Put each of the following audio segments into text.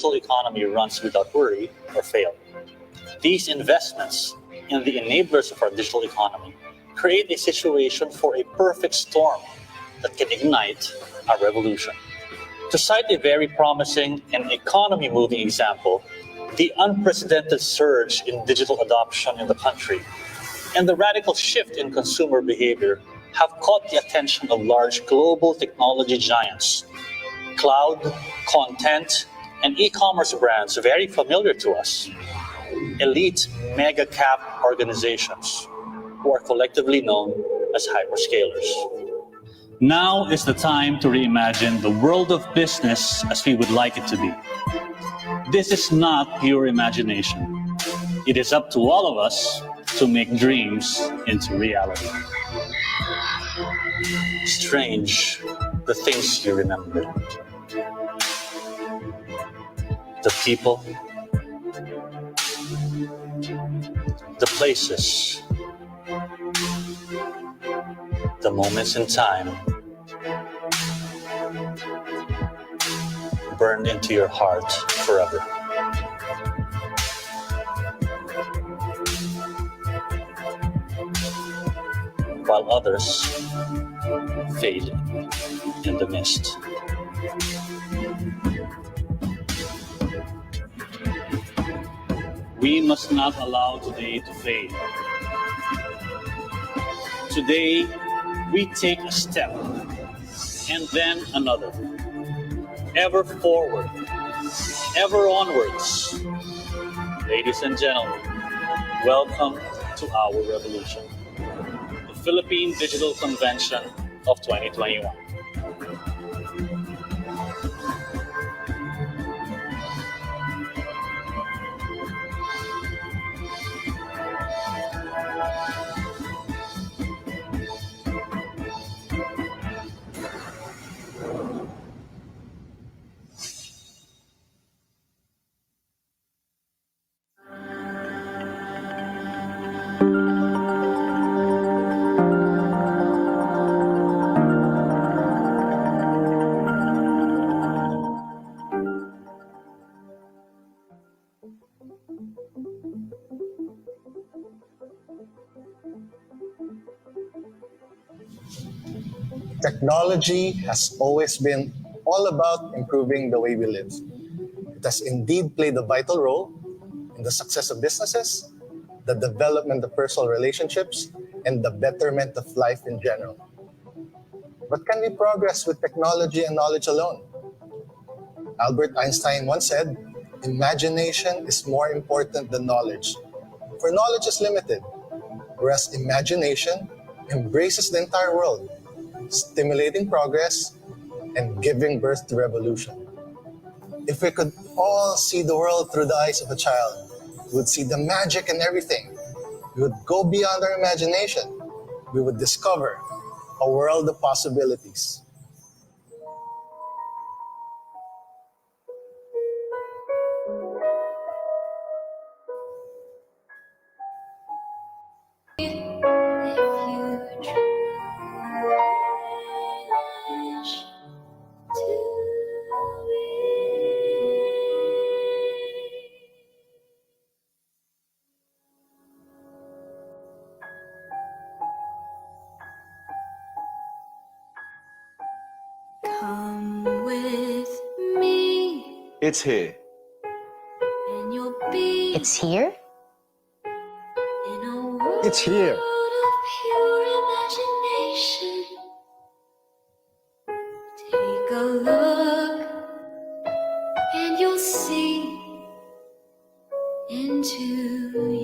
digital economy runs without worry or fail. These investments in the enablers of our digital economy create a situation for a perfect storm that can ignite a revolution. To cite a very promising and economy-moving example, the unprecedented surge in digital adoption in the country and the radical shift in consumer behavior have caught the attention of large global technology giants, cloud, content, and e-commerce brands very familiar to us, elite mega-cap organizations who are collectively known as hyperscalers. Now is the time to reimagine the world of business as we would like it to be. This is not pure imagination. It is up to all of us to make dreams into reality. Strange, the things you remember. The people, the places, the moments in time burned into your heart forever. While others fade in the mist. We must not allow today to fade. Today, we take a step and then another. Ever forward, ever onwards. Ladies and gentlemen, welcome to our revolution. The Philippine Digital Convention of 2021. Technology has always been all about improving the way we live. It has indeed played a vital role in the success of businesses, the development of personal relationships, and the betterment of life in general. But can we progress with technology and knowledge alone? Albert Einstein once said, "Imagination is more important than knowledge, for knowledge is limited, whereas imagination embraces the entire world, stimulating progress and giving birth to revolution." If we could all see the world through the eyes of a child, we would see the magic in everything. We would go beyond our imagination. We would discover a world of possibilities. Come with me. It's here. And you'll be It's here? in a world It's here. of pure imagination. Take a look and you'll see into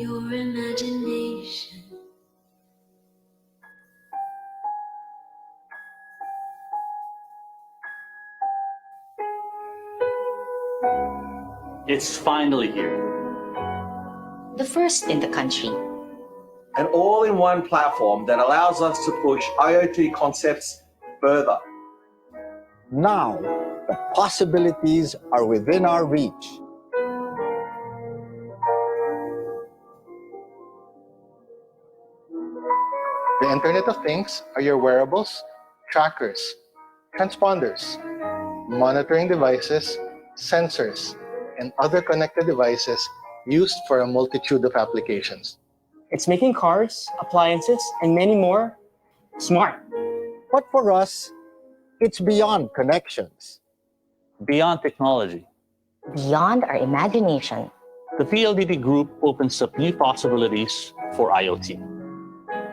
your imagination. It's finally here. The first in the country. An all-in-one platform that allows us to push IoT concepts further. Now, the possibilities are within our reach. The Internet of Things are your wearables, trackers, transponders, monitoring devices, sensors, and other connected devices used for a multitude of applications. It's making cars, appliances, and many more smart. But for us, it's beyond connections. Beyond technology, Beyond our imagination. the PLDT Group opens up new possibilities for IoT.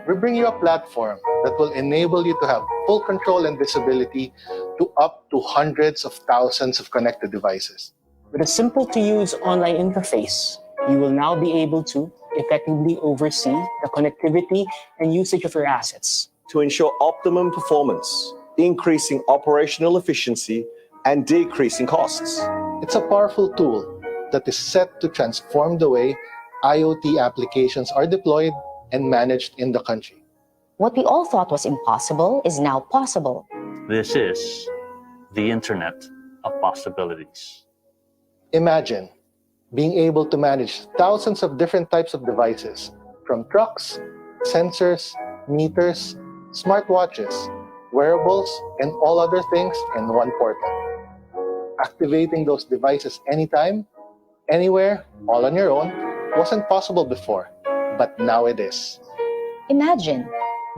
We bring you a platform that will enable you to have full control and visibility to up to hundreds of thousands of connected devices. With a simple-to-use online interface, you will now be able to effectively oversee the connectivity and usage of your assets. To ensure optimum performance, increasing operational efficiency, and decreasing costs. It's a powerful tool that is set to transform the way IoT applications are deployed and managed in the country. What we all thought was impossible is now possible. This is the Internet of Possibilities. Imagine being able to manage thousands of different types of devices, from trucks, sensors, meters, smartwatches, wearables, and all other things in one portal. Activating those devices anytime, anywhere, all on your own, wasn't possible before, but now it is. Imagine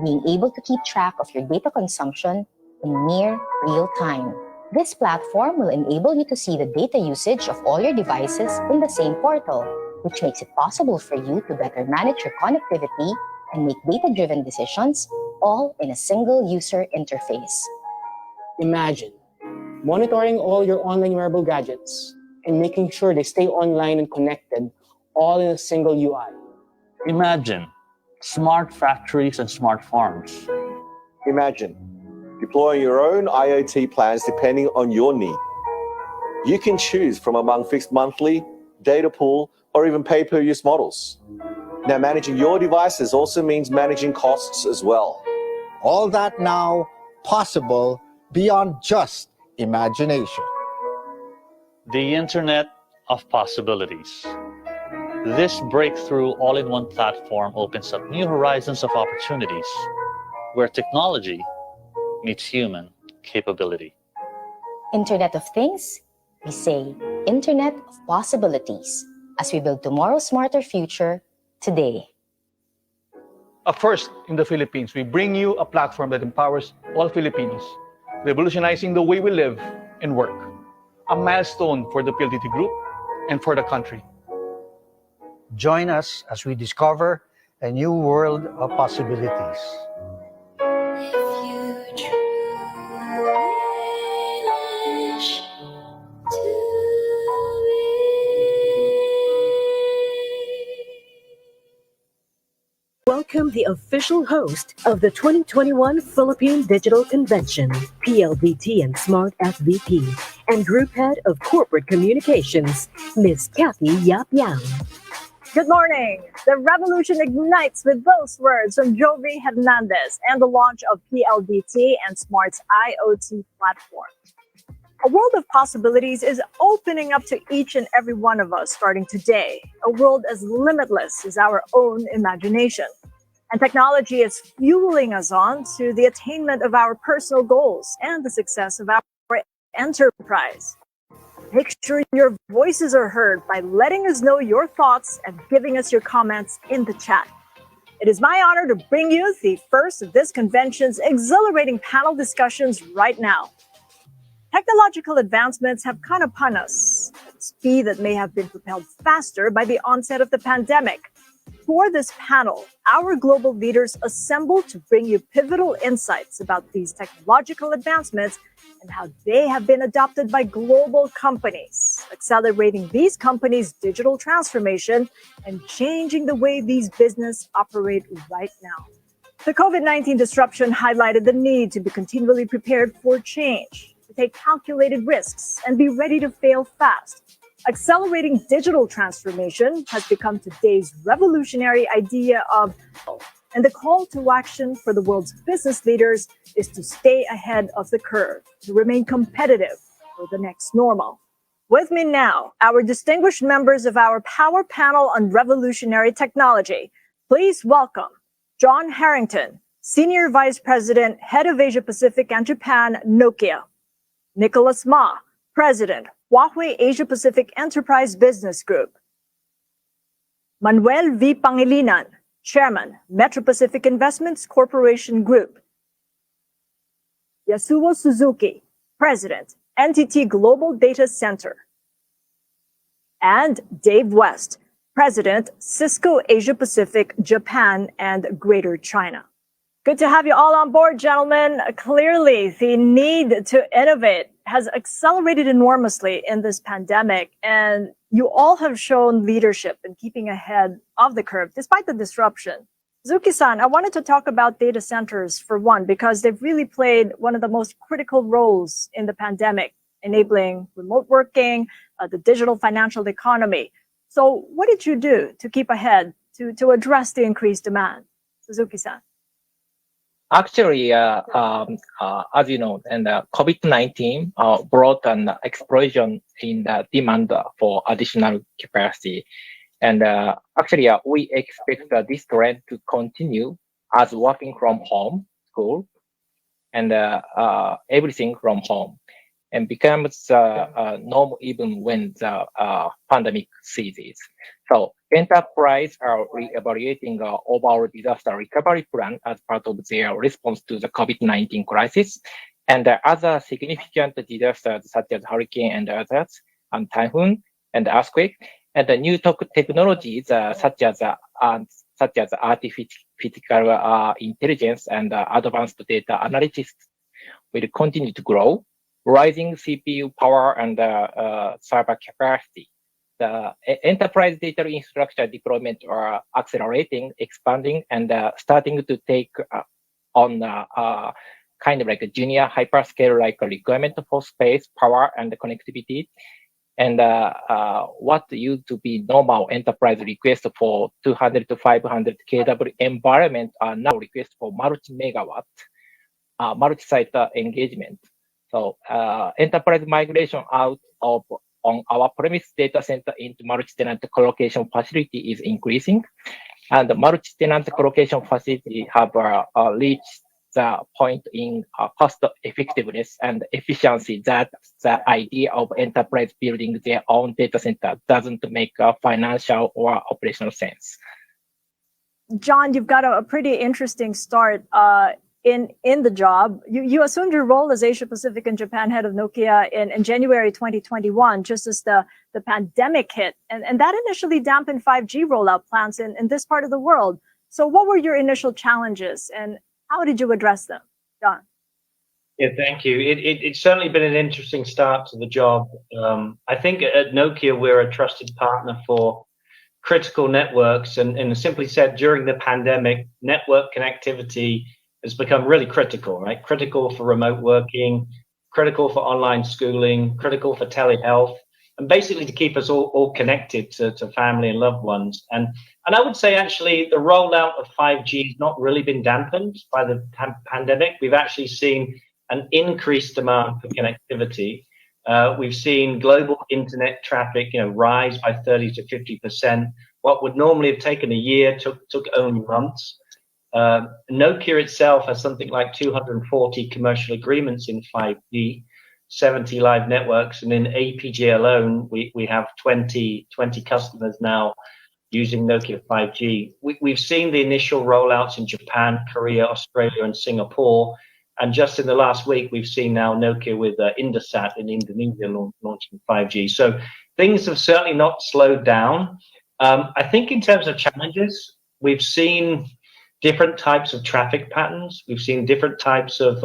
being able to keep track of your data consumption in near real time. This platform will enable you to see the data usage of all your devices in the same portal, which makes it possible for you to better manage your connectivity and make data-driven decisions, all in a single user interface. Imagine monitoring all your online wearable gadgets and making sure they stay online and connected, all in a single UI. Imagine smart factories and smart farms. Imagine deploying your own IoT plans depending on your need. You can choose from among fixed monthly, data pool, or even pay-per-use models. Now, managing your devices also means managing costs as well. All that now possible beyond just imagination. The Internet of Possibilities. This breakthrough all-in-one platform opens up new horizons of opportunities where technology meets human capability. Internet of Things, we say Internet of Possibilities as we build tomorrow's smarter future today. A first in the Philippines, we bring you a platform that empowers all Filipinos, revolutionizing the way we live and work. A milestone for the PLDT Group and for the country. Join us as we discover a new world of possibilities. If you truly wish to be. Welcome the official host of the 2021 Philippine Digital Convention, PLDT and Smart FVP, and Group Head of Corporate Communications, Ms. Kathy Yap Yang. Good morning. The revolution ignites with those words from Jovi Hernandez and the launch of PLDT and Smart's IoT platform. A world of possibilities is opening up to each and every one of us starting today. A world as limitless as our own imagination. And technology is fueling us on to the attainment of our personal goals and the success of our enterprise. Make sure your voices are heard by letting us know your thoughts and giving us your comments in the chat. It is my honor to bring you the first of this convention's exhilarating panel discussions right now. Technological advancements have come upon us at a speed that may have been propelled faster by the onset of the pandemic. For this panel, our global leaders assembled to bring you pivotal insights about these technological advancements and how they have been adopted by global companies, accelerating these companies' digital transformation and changing the way these businesses operate right now. The COVID-19 disruption highlighted the need to be continually prepared for change, to take calculated risks, and be ready to fail fast. Accelerating digital transformation has become today's revolutionary idea of, and the call to action for the world's business leaders is to stay ahead of the curve, to remain competitive for the next normal. With me now, our distinguished members of our power panel on revolutionary technology. Please welcome John Harrington, Senior Vice President, Head of Asia Pacific and Japan, Nokia. Nicholas Ma, President, Huawei Asia Pacific Enterprise Business Group. Manuel V. Pangilinan, Chairman, Metro Pacific Investments Corporation Group. Yasuo Suzuki, President, NTT Global Data Center. And Dave West, President, Cisco Asia Pacific, Japan, and Greater China. Good to have you all on board, gentlemen. Clearly, the need to innovate has accelerated enormously in this pandemic, and you all have shown leadership in keeping ahead of the curve despite the disruption. Suzuki-san, I wanted to talk about data centers for one, because they've really played one of the most critical roles in the pandemic, enabling remote working, the digital financial economy. So what did you do to keep ahead, to address the increased demand? Suzuki-san. Actually, as you know, and COVID-19 brought an explosion in the demand for additional capacity. And actually, we expect this trend to continue as working from home, school, and everything from home, and becomes normal even when the pandemic ceases. So enterprise are re-evaluating overall disaster recovery plan as part of their response to the COVID-19 crisis. And other significant disasters such as hurricane and others, and typhoon and earthquake, and the new technologies such as artificial intelligence and advanced data analytics will continue to grow. Rising CPU power and server capacity. The enterprise data infrastructure deployment are accelerating, expanding, and starting to take on kind of like a junior hyperscale like a requirement for space, power, and connectivity. And what used to be normal enterprise requests for 200 to 500 kW environment are now requests for multi-megawatt, multi-site engagement. So enterprise migration out of on our premise data center into multi-tenant colocation facility is increasing, and the multi-tenant colocation facility have reached the point in cost effectiveness and efficiency that the idea of enterprise building their own data center doesn't make financial or operational sense. John, you've got a pretty interesting start in the job. You assumed your role as Asia Pacific and Japan head of Nokia in January 2021, just as the pandemic hit. And that initially dampened 5G rollout plans in this part of the world. So what were your initial challenges and how did you address them? John? Yeah, thank you. It's certainly been an interesting start to the job. I think at Nokia, we're a trusted partner for critical networks. And simply said, during the pandemic, network connectivity has become really critical, right? Critical for remote working, critical for online schooling, critical for telehealth, and basically to keep us all connected to family and loved ones. And I would say actually the rollout of 5G has not really been dampened by the pandemic. We've actually seen an increased demand for connectivity. We've seen global internet traffic, rise by 30 to 50%. What would normally have taken a year took only months. Nokia itself has something like 240 commercial agreements in 5G, 70 live networks, and in APJ alone, we have 20 customers now using Nokia 5G. We've seen the initial rollouts in Japan, Korea, Australia, and Singapore, and just in the last week, we've seen now Nokia with Indosat in Indonesia launching 5G. So things have certainly not slowed down. I think in terms of challenges, we've seen different types of traffic patterns. We've seen different types of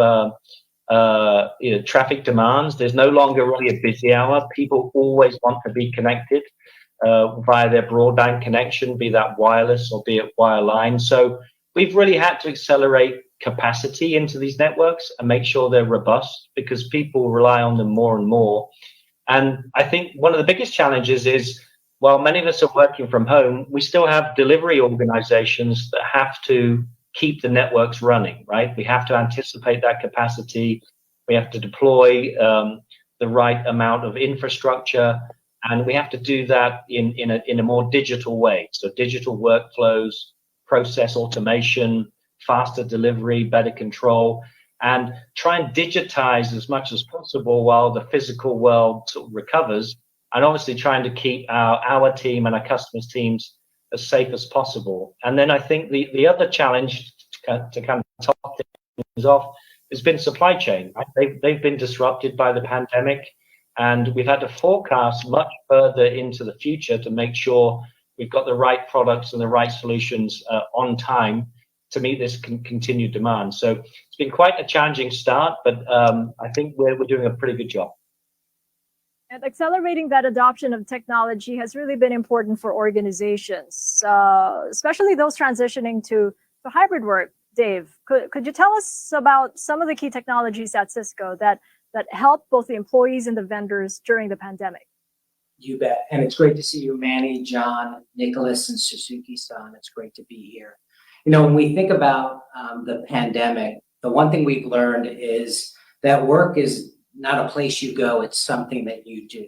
traffic demands. There's no longer really a busy hour. People always want to be connected via their broadband connection, be that wireless or be it wireline. So we've really had to accelerate capacity into these networks and make sure they're robust because people rely on them more and more. And I think one of the biggest challenges is, while many of us are working from home, we still have delivery organizations that have to keep the networks running, right? We have to anticipate that capacity. We have to deploy the right amount of infrastructure, and we have to do that in a more digital way. So digital workflows, process automation, faster delivery, better control. and try and digitize as much as possible while the physical world sort of recovers, and obviously trying to keep our team and our customers' teams as safe as possible. And then I think the other challenge to kind of top things off has been supply chain. Right? They've been disrupted by the pandemic, and we've had to forecast much further into the future to make sure we've got the right products and the right solutions on time to meet this continued demand. So it's been quite a challenging start, but I think we're doing a pretty good job. And accelerating that adoption of technology has really been important for organizations, especially those transitioning to hybrid work. Dave, could you tell us about some of the key technologies at Cisco that helped both the employees and the vendors during the pandemic? You bet. And it's great to see you, Manny, John, Nicholas, and Suzuki-san. It's great to be here. You know, when we think about the pandemic, the one thing we've learned is that work is not a place you go, it's something that you do.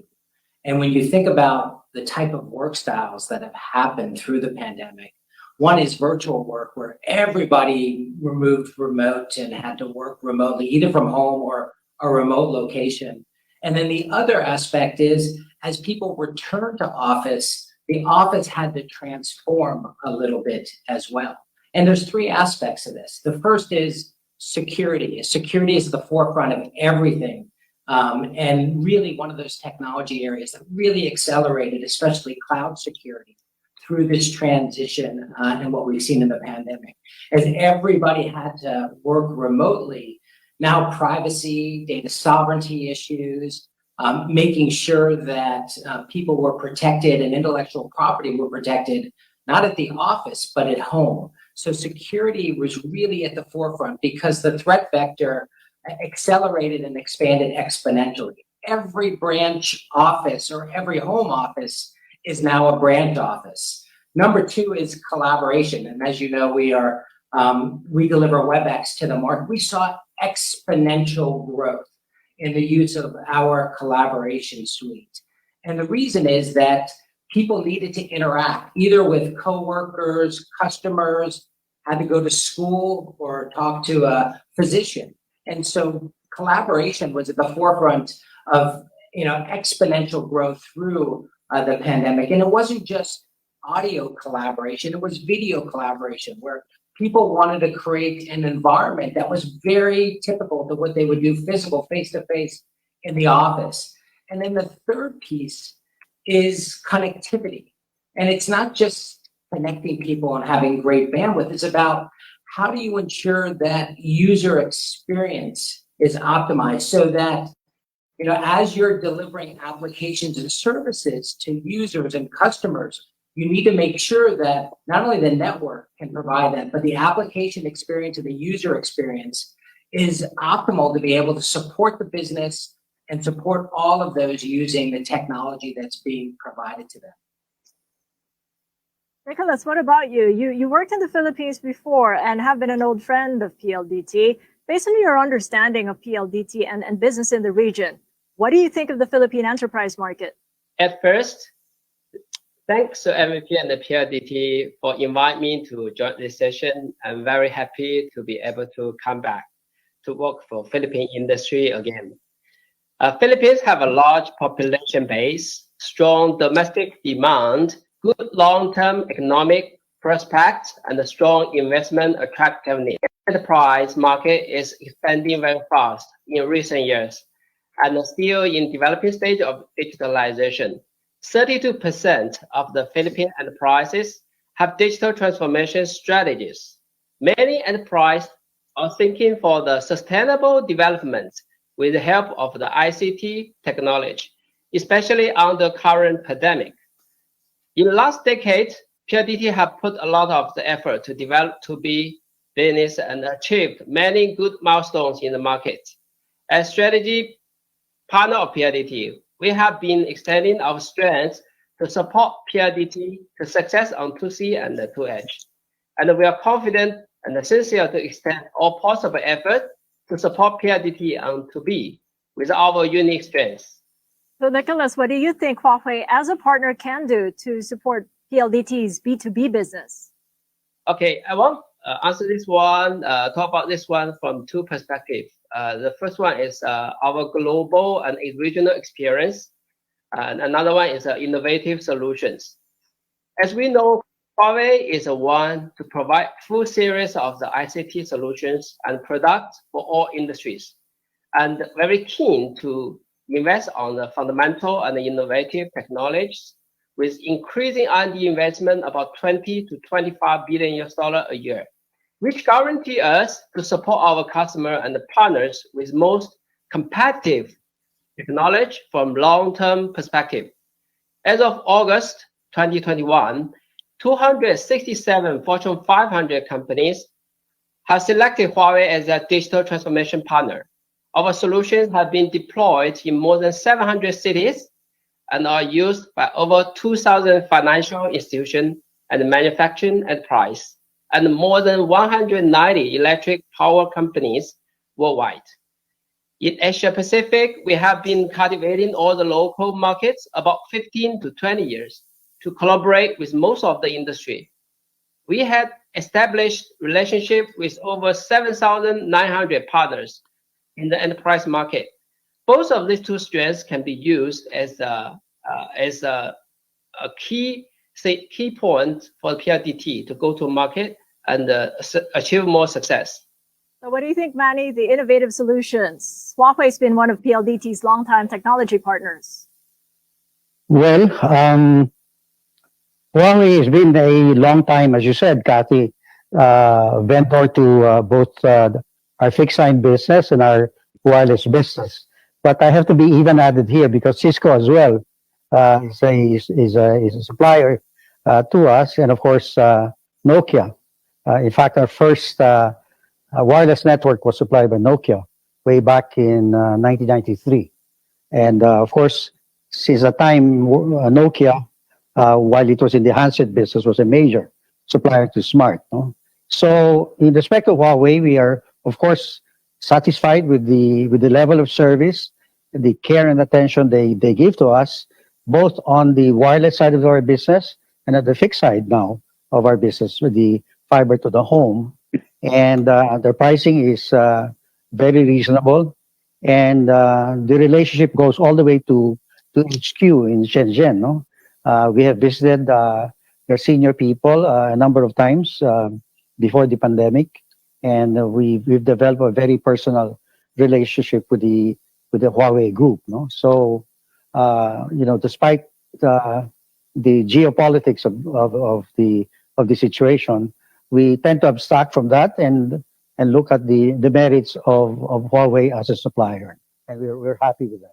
And when you think about the type of work styles that have happened through the pandemic, one is virtual work, where everybody moved remote and had to work remotely, either from home or a remote location. And then the other aspect is, as people return to office, the office had to transform a little bit as well. And there's three aspects of this. The first is security. Security is at the forefront of everything. And really one of those technology areas that really accelerated, especially cloud security, through this transition and what we've seen in the pandemic. As everybody had to work remotely, now privacy, data sovereignty issues, making sure that people were protected and intellectual property were protected, not at the office, but at home. So security was really at the forefront because the threat vector accelerated and expanded exponentially. Every branch office or every home office is now a branch office. Number two is collaboration. And as you know, we deliver WebEx to the market. We saw exponential growth in the use of our collaboration suite. And the reason is that people needed to interact either with coworkers, customers, had to go to school or talk to a physician. And so collaboration was at the forefront of exponential growth through the pandemic. And it wasn't just audio collaboration, it was video collaboration, where people wanted to create an environment that was very typical to what they would do physical, face-to-face in the office. And then the third piece is connectivity. And it's not just connecting people and having great bandwidth. It's about how do you ensure that user experience is optimized so that, as you're delivering applications and services to users and customers, you need to make sure that not only the network can provide that, but the application experience and the user experience is optimal to be able to support the business and support all of those using the technology that's being provided to them. Nicholas, what about you? You worked in the Philippines before and have been an old friend of PLDT. Based on your understanding of PLDT and business in the region, what do you think of the Philippine enterprise market? At first, thanks to MVP and the PLDT for inviting me to join this session. I'm very happy to be able to come back to work for Philippine industry again. Philippines have a large population base, strong domestic demand, good long-term economic prospects, and a strong investment attractiveness. Enterprise market is expanding very fast in recent years and still in developing stage of digitalization. 32% of the Philippine enterprises have digital transformation strategies. Many enterprises are thinking for the sustainable development with the help of the ICT technology, especially on the current pandemic. In the last decade, PLDT have put a lot of the effort to develop to be business and achieved many good milestones in the market. As strategy partner of PLDT, we have been extending our strengths to support PLDT to success on 2C and 2H. And we are confident and sincere to extend all possible effort to support PLDT on 2B with our unique strengths. So Nicholas, what do you think Huawei as a partner can do to support PLDT's B2B business? Okay, I want answer this one, talk about this one from two perspectives. The first one is our global and regional experience, and another one is innovative solutions. As we know, Huawei is the one to provide full series of the ICT solutions and products for all industries, and very keen to invest on the fundamental and the innovative technologies with increasing R&D investment about 20 to 25 billion US dollar a year, which guarantee us to support our customer and the partners with most competitive technology from long-term perspective. As of August 2021, 267 Fortune 500 companies have selected Huawei as their digital transformation partner. Our solutions have been deployed in more than 700 cities and are used by over 2,000 financial institutions and manufacturing enterprise, and more than 190 electric power companies worldwide. In Asia Pacific, we have been cultivating all the local markets about 15 to 20 years to collaborate with most of the industry. We had established relationships with over 7,900 partners in the enterprise market. Both of these two strengths can be used as a key point for PLDT to go to market and achieve more success. So what do you think, Manny? The innovative solutions. Huawei's been one of PLDT's longtime technology partners. Well, Huawei has been a long time, as you said, Kathy, vendor to both our fixed line business and our wireless business. But I have to be even added here because Cisco as well is a supplier to us, and of course Nokia. In fact, our first wireless network was supplied by Nokia way back in 1993, and of course, since the time Nokia, while it was in the handset business, was a major supplier to Smart. No? So, in respect of Huawei, we are of course satisfied with the level of service, the care and attention they give to us, both on the wireless side of our business and at the fixed side now of our business with the fiber to the home. And their pricing is very reasonable. And the relationship goes all the way to HQ in Shenzhen. No? We have visited their senior people a number of times before the pandemic. And we've developed a very personal relationship with the Huawei group. No? So, despite the geopolitics of the situation, we tend to abstract from that and look at the merits of Huawei as a supplier, and we're happy with them.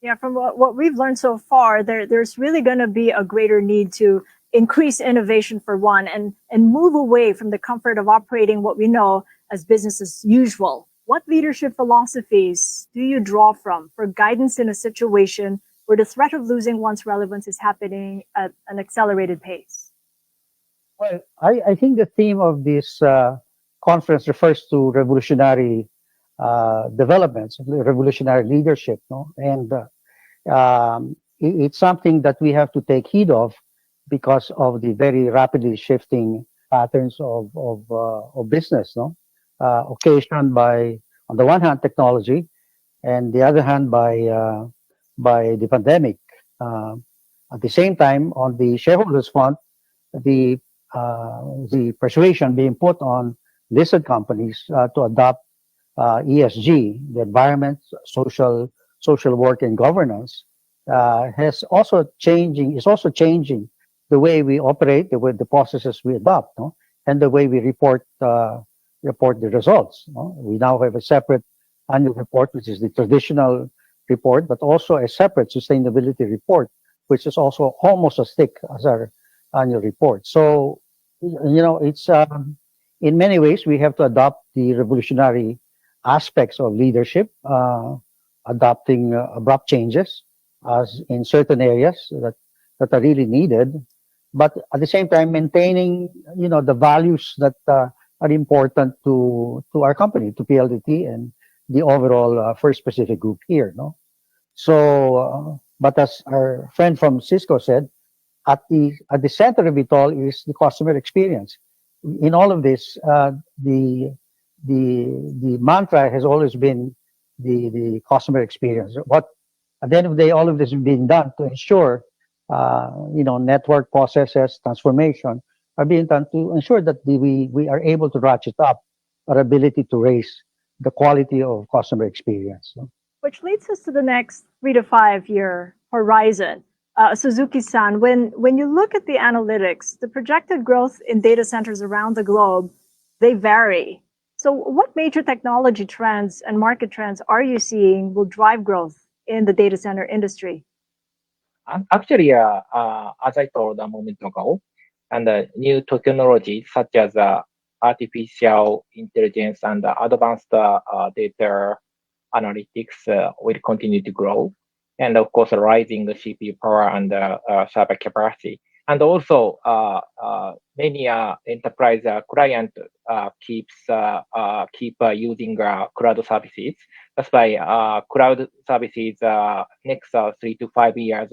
Yeah, from what we've learned so far, there's really going to be a greater need to increase innovation for one, and move away from the comfort of operating what we know as business as usual. What leadership philosophies do you draw from for guidance in a situation where the threat of losing one's relevance is happening at an accelerated pace? Well, I think the theme of this conference refers to revolutionary developments, revolutionary leadership, no? And it's something that we have to take heed of because of the very rapidly shifting patterns of business, no? Occasioned by, on the one hand, technology, and the other hand by the pandemic. At the same time, on the shareholders' front, the persuasion being put on listed companies to adopt ESG, the environment, social work, and governance, is also changing the way we operate, the processes we adopt, no? And the way we report the results. No? We now have a separate annual report, which is the traditional report, but also a separate sustainability report, which is also almost as thick as our annual report. So, it's in many ways we have to adopt the revolutionary aspects of leadership, adopting abrupt changes as in certain areas that are really needed, but at the same time maintaining the values that are important to our company, to PLDT, and the overall First Pacific Group here. No, so but as our friend from Cisco said, at the center of it all is the customer experience. in all of this, the mantra has always been the customer experience. What at the end of the day, all of this is being done to ensure, network processes transformation are being done to ensure that we are able to ratchet up our ability to raise the quality of customer experience. Which leads us to the next 3 to 5 year horizon. Suzuki-san, when you look at the analytics, the projected growth in data centers around the globe, they vary. So what major technology trends and market trends are you seeing will drive growth in the data center industry? Actually, as I told a moment ago, and new technologies such as artificial intelligence and advanced data analytics will continue to grow. And of course, rising the CPU power and server capacity. And also, many enterprise client keep using cloud services. That's why cloud services next 3 to 5 years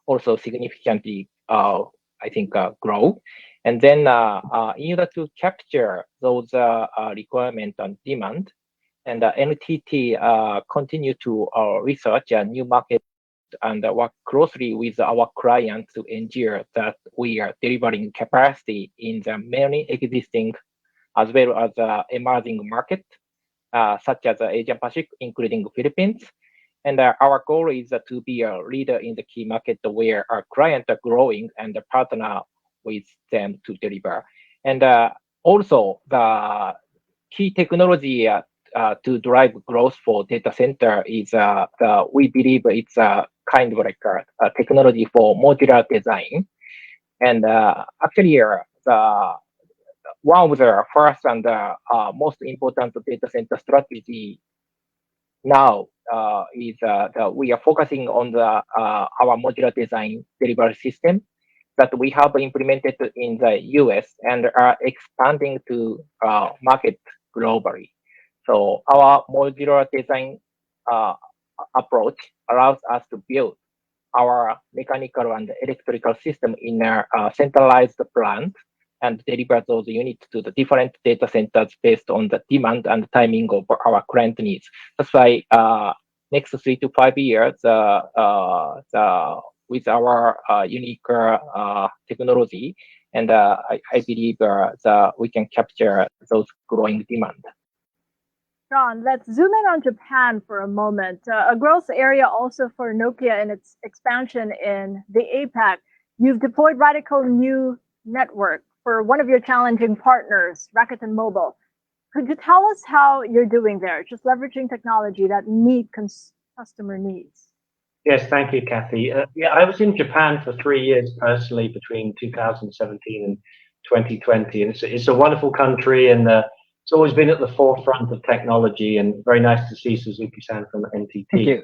also significantly, I think, grow. And then in order to capture those requirements and demand, and NTT continue to research a new market and work closely with our clients to ensure that we are delivering capacity in the many existing as well as emerging markets, such as Asia Pacific, including Philippines. And our goal is to be a leader in the key market where our clients are growing and partner with them to deliver. And also the key technology to drive growth for data center is we believe it's kind of like a technology for modular design. And actually, one of the first and most important data center strategy now is that we are focusing on our modular design delivery system that we have implemented in the US and are expanding to market globally. So our modular design approach allows us to build our mechanical and electrical system in a centralized plant and deliver those units to the different data centers based on the demand and timing of our client needs. That's why next 3 to 5 years, with our unique technology, and I believe we can capture those growing demand. John, let's zoom in on Japan for a moment. A growth area also for Nokia in its expansion in the APAC. You've deployed radical new network for one of your challenging partners, Rakuten Mobile. Could you tell us how you're doing there, just leveraging technology that meet customer needs? Yes, thank you, Kathy. Yeah, I was in Japan for 3 years personally between 2017 and 2020. And it's a wonderful country, and it's always been at the forefront of technology, and very nice to see Suzuki-san from NTT. Thank you.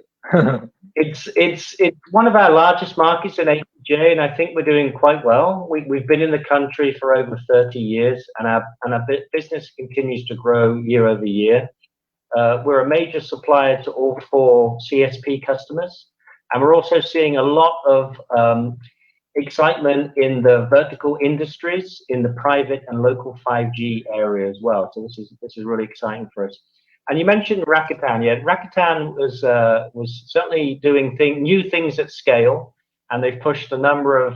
It's one of our largest markets in APJ, and I think we're doing quite well. We've been in the country for over 30 years, and our business continues to grow year over year. We're a major supplier to all 4 CSP customers, and we're also seeing a lot of excitement in the vertical industries in the private and local 5G area as well. So this is really exciting for us. And you mentioned Rakuten. Yeah, Rakuten was certainly doing new things at scale, and they've pushed a number of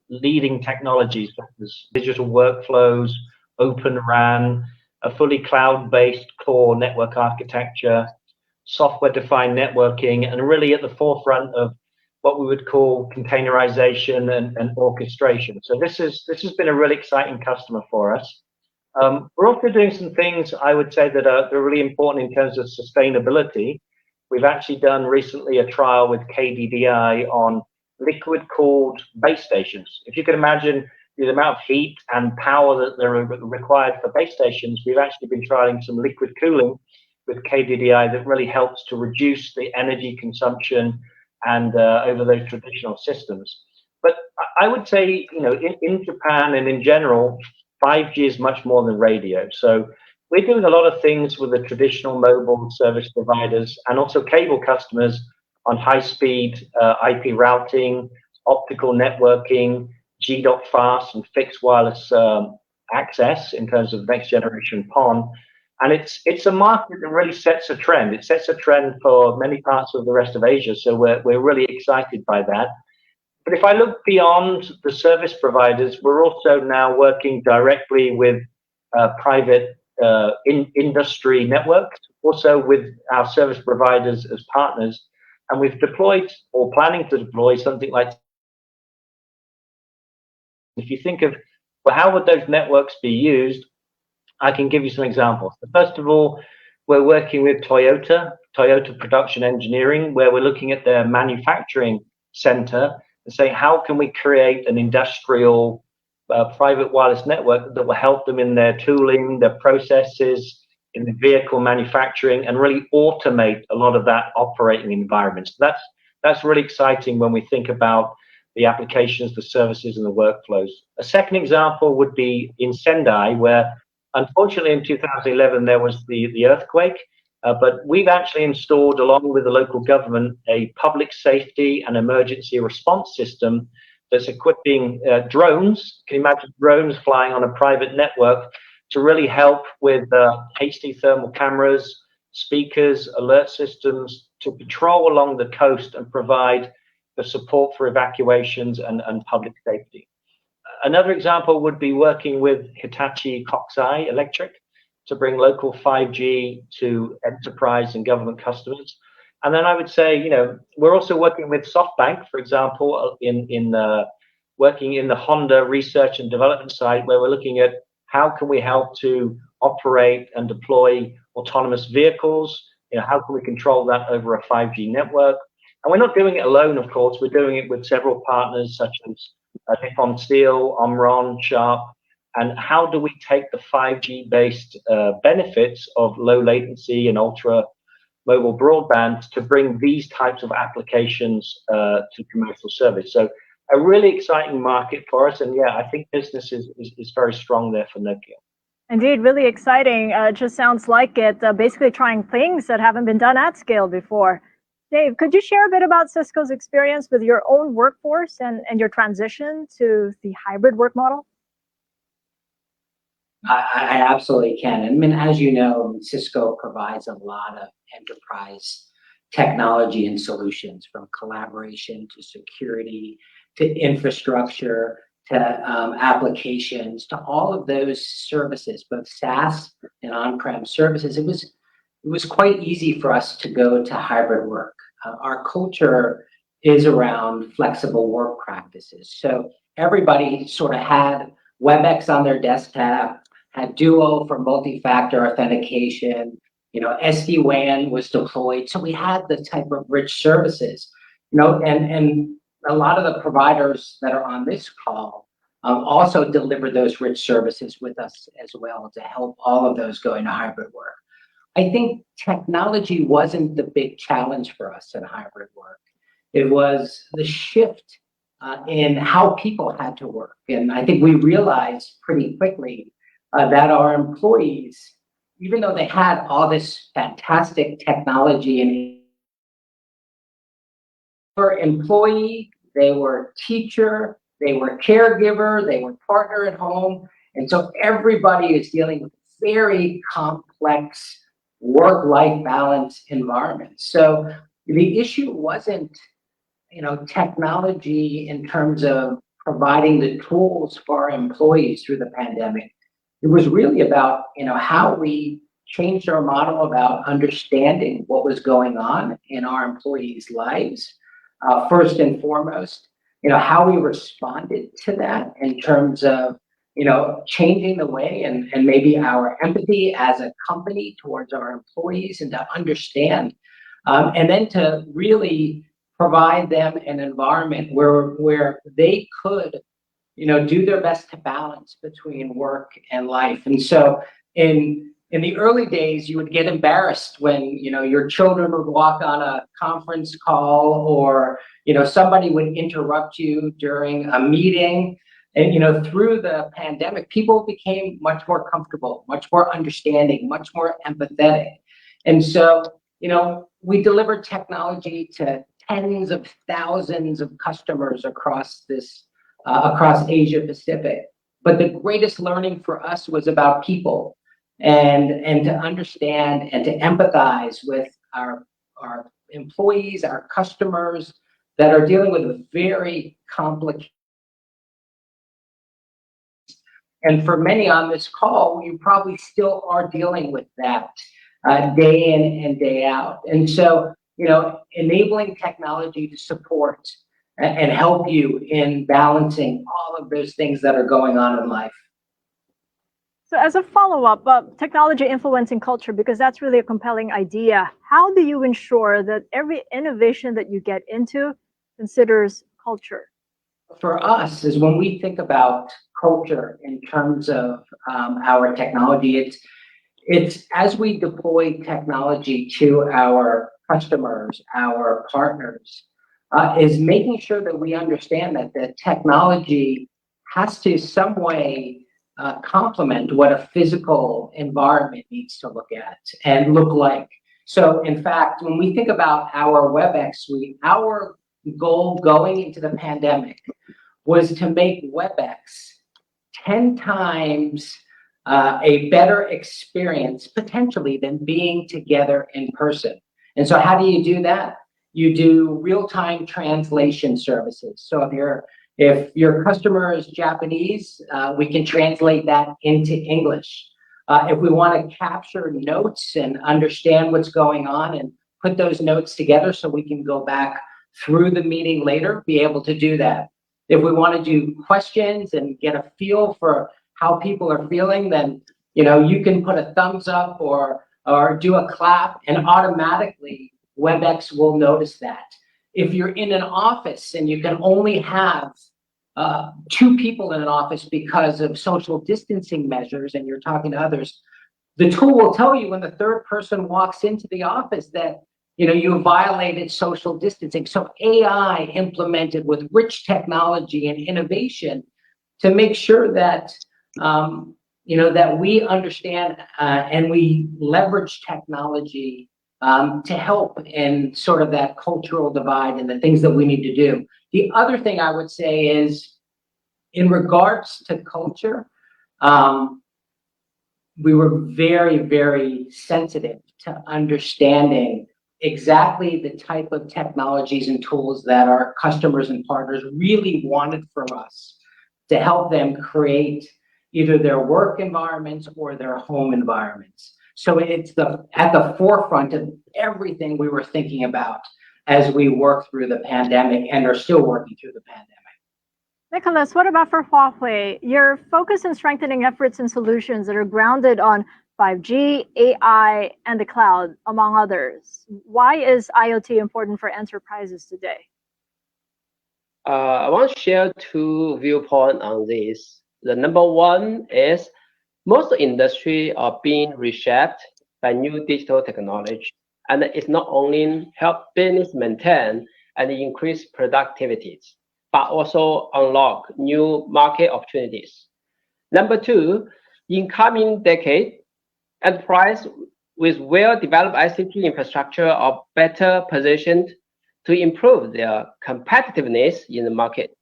leading technologies such as digital workflows, Open RAN, a fully cloud-based core network architecture, software-defined networking, and really at the forefront of what we would call containerization and orchestration. So this has been a really exciting customer for us. We're also doing some things I would say that are really important in terms of sustainability. We've actually done recently a trial with KDDI on liquid-cooled base stations. If you can imagine the amount of heat and power that are required for base stations, we've actually been trialing some liquid cooling with KDDI that really helps to reduce the energy consumption and over those traditional systems. But I would say, in Japan and in general, 5G is much more than radio. So we're doing a lot of things with the traditional mobile service providers and also cable customers on high-speed IP routing, optical networking, G.fast and fixed wireless access in terms of next generation PON. And it's a market that really sets a trend. It sets a trend for many parts of the rest of Asia. So we're really excited by that. But if I look beyond the service providers, we're also now working directly with private industry networks, also with our service providers as partners. And we've deployed or planning to deploy something like, if you think of, well, how would those networks be used? I can give you some examples. First of all, we're working with Toyota Production Engineering, where we're looking at their manufacturing center and saying, how can we create an industrial private wireless network that will help them in their tooling, their processes, in the vehicle manufacturing, and really automate a lot of that operating environment. So that's really exciting when we think about the applications, the services, and the workflows. A second example would be in Sendai, where unfortunately in 2011 there was the earthquake, but we've actually installed, along with the local government, a public safety and emergency response system that's equipping drones. Can you imagine drones flying on a private network to really help with HD thermal cameras, speakers, alert systems to patrol along the coast and provide the support for evacuations and public safety. Another example would be working with Hitachi Kokusai Electric to bring local 5G to enterprise and government customers. And then I would say, you know, we're also working with SoftBank, for example, working in the Honda research and development side, where we're looking at how can we help to operate and deploy autonomous vehicles. You know, how can we control that over a 5G network? And we're not doing it alone, of course. We're doing it with several partners such as Nippon Steel, Omron, Sharp. And how do we take the 5G-based benefits of low latency and ultra mobile broadband to bring these types of applications to commercial service? So a really exciting market for us. And yeah, I think business is very strong there for Nokia. Indeed, really exciting. It just sounds like it, basically trying things that haven't been done at scale before. Dave, could you share a bit about Cisco's experience with your own workforce and your transition to the hybrid work model? I absolutely can. I mean, as you know, Cisco provides a lot of enterprise technology and solutions, from collaboration to security to infrastructure to applications to all of those services, both SaaS and on-prem services. It was quite easy for us to go to hybrid work. Our culture is around flexible work practices. So everybody sort of had WebEx on their desktop, had Duo for multi-factor authentication, you know, SD-WAN was deployed. So we had the type of rich services, you know, and a lot of the providers that are on this call also deliver those rich services with us as well to help all of those go into hybrid work. I think technology wasn't the big challenge for us in hybrid work. It was the shift in how people had to work. And I think we realized pretty quickly that our employees, even though they had all this fantastic technology, and they were employee, they were teacher, they were caregiver, they were partner at home. And so everybody is dealing with very complex work-life balance environments. So the issue wasn't, you know, technology in terms of providing the tools for our employees through the pandemic. It was really about, you know, how we changed our model about understanding what was going on in our employees' lives. First and foremost, you know, how we responded to that in terms of, you know, changing the way and maybe our empathy as a company towards our employees, and to understand, and then to really provide them an environment where they could, you know, do their best to balance between work and life. And so in the early days, you would get embarrassed when, you know, your children would walk on a conference call, or, you know, somebody would interrupt you during a meeting. And, you know, through the pandemic, people became much more comfortable, much more understanding, much more empathetic. And so, you know, we delivered technology to tens of thousands of customers across Asia Pacific. But the greatest learning for us was about people and to understand and to empathize with our employees, our customers that are dealing with a very complicated. And for many on this call, you probably still are dealing with that day in and day out. And so, enabling technology to support and help you in balancing all of those things that are going on in life. So as a follow-up, technology influencing culture, because that's really a compelling idea. How do you ensure that every innovation that you get into considers culture? For us, is when we think about culture in terms of our technology, it's as we deploy technology to our customers, our partners, is making sure that we understand that the technology has to some way complement what a physical environment needs to look at and look like. So in fact, when we think about our WebEx suite, our goal going into the pandemic was to make WebEx 10 times a better experience potentially than being together in person. And so how do you do that? You do real-time translation services. So if your customer is Japanese, we can translate that into English. If we want to capture notes and understand what's going on and put those notes together so we can go back through the meeting later, be able to do that. If we want to do questions and get a feel for how people are feeling, then you can put a thumbs up or do a clap, and automatically WebEx will notice that. If you're in an office and you can only have 2 people in an office because of social distancing measures and you're talking to others, the tool will tell you when the third person walks into the office that you violated social distancing. So AI implemented with rich technology and innovation to make sure that that we understand and we leverage technology to help in sort of that cultural divide and the things that we need to do. The other thing I would say is, in regards to culture, we were very, very sensitive to understanding exactly the type of technologies and tools that our customers and partners really wanted from us to help them create either their work environments or their home environments. So it's at the forefront of everything we were thinking about as we work through the pandemic and are still working through the pandemic. Nicholas, what about for Huawei? Your focus in strengthening efforts and solutions that are grounded on 5G, AI, and the cloud, among others. Why is IoT important for enterprises today? I want to share 2 viewpoints on this. The number one is most industries are being reshaped by new digital technology, and it's not only help business maintain and increase productivity, but also unlock new market opportunities. Number 2, in coming decade, enterprise with well-developed ICT infrastructure are better positioned to improve their competitiveness in the market.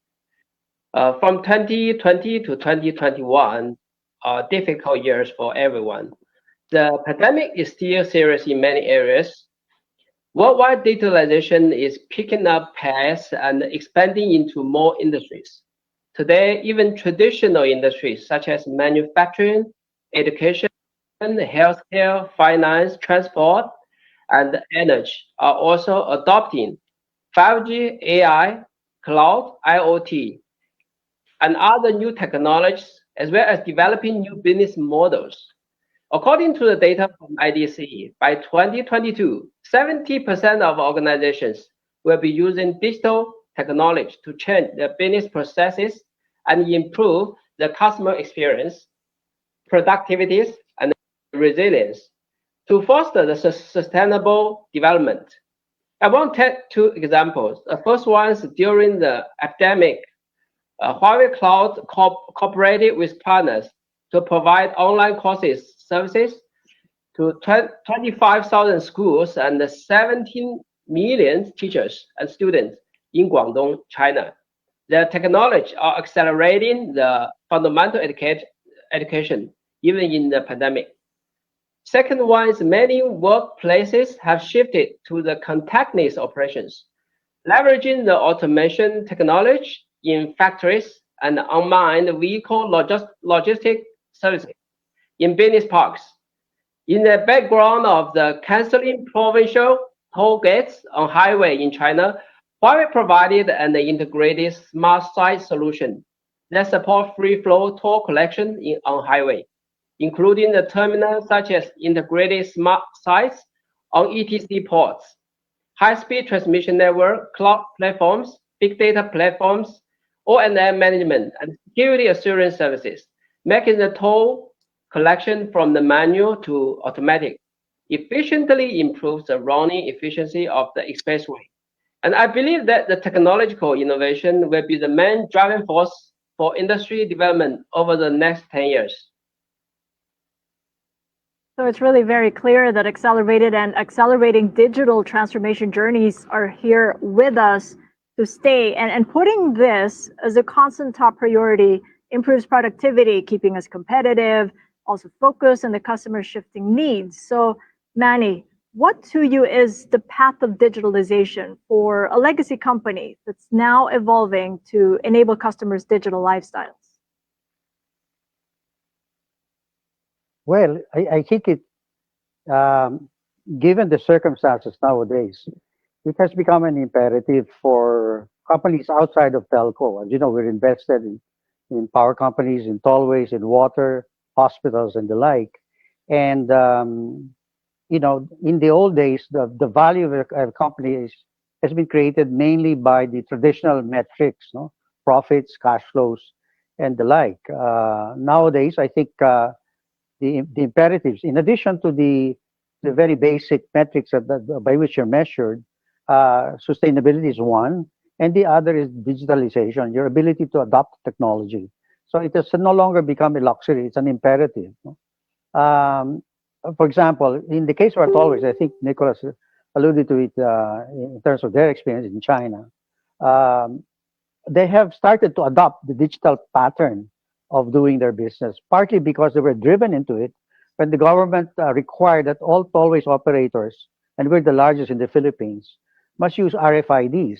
From 2020 to 2021 are difficult years for everyone. The pandemic is still serious in many areas. Worldwide digitalization is picking up pace and expanding into more industries. Today, even traditional industries such as manufacturing, education, healthcare, finance, transport, and energy are also adopting 5G, AI, cloud, IoT, and other new technologies, as well as developing new business models. According to the data from IDC, by 2022, 70% of organizations will be using digital technology to change their business processes and improve the customer experience, productivity, and resilience to foster the sustainable development. I want to take 2 examples. The first one is during the epidemic, Huawei Cloud cooperated with partners to provide online courses services to 25,000 schools and 17 million teachers and students in Guangdong, China. The technology are accelerating the fundamental education, even in the pandemic. Second one is many workplaces have shifted to the contactless operations, leveraging the automation technology in factories and unmanned vehicle logistic services in business parks. In the background of the canceling provincial toll gates on highway in China, Huawei provided an integrated smart site solution that support free flow toll collection on highway, including the terminals such as integrated smart sites on ETC ports, high-speed transmission network, cloud platforms, big data platforms, O&M management, and security assurance services, making the toll collection from the manual to automatic efficiently improves the running efficiency of the expressway. And I believe that the technological innovation will be the main driving force for industry development over the next 10 years. So it's really very clear that accelerated and accelerating digital transformation journeys are here with us to stay. And putting this as a constant top priority improves productivity, keeping us competitive, also focus on the customer's shifting needs. So Manny, what to you is the path of digitalization for a legacy company that's now evolving to enable customers' digital lifestyles? Well, I think given the circumstances nowadays, it has become an imperative for companies outside of telco. As you know, we're invested in power companies, in tollways, in water, hospitals, and the like. And in the old days, the value of a company has been created mainly by the traditional metrics, profits, cash flows, and the like. Nowadays, I think the imperatives, in addition to the very basic metrics by which you're measured, sustainability is one, and the other is digitalization, your ability to adopt technology. So it has no longer become a luxury, it's an imperative. For example, in the case of our tollways, I think Nicholas alluded to it in terms of their experience in China. They have started to adopt the digital pattern of doing their business, partly because they were driven into it when the government required that all tollways operators, and we're the largest in the Philippines, must use RFIDs.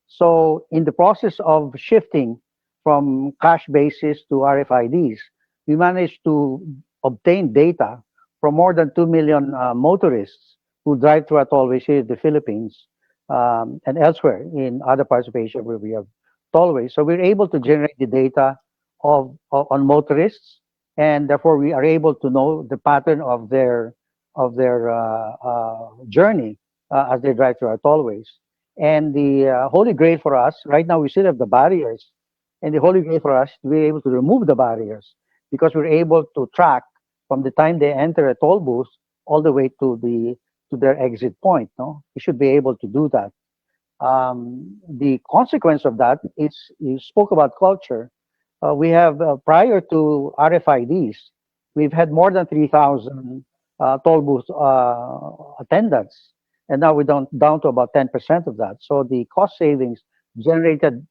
So in the process of shifting from cash basis to RFIDs, we managed to obtain data from more than 2 million motorists who drive through our tollways here in the Philippines and elsewhere in other parts of Asia where we have tollways. So we're able to generate the data on motorists, and therefore we are able to know the pattern of their journey as they drive through our tollways. And the holy grail for us, right now we still have the barriers, and the holy grail for us to be able to remove the barriers because we're able to track from the time they enter a toll booth all the way to their exit point. We should be able to do that. The consequence of that is, you spoke about culture. We have, prior to RFIDs, we've had more than 3,000 toll booth attendants, and now we're down to about 10% of that. So the cost savings generated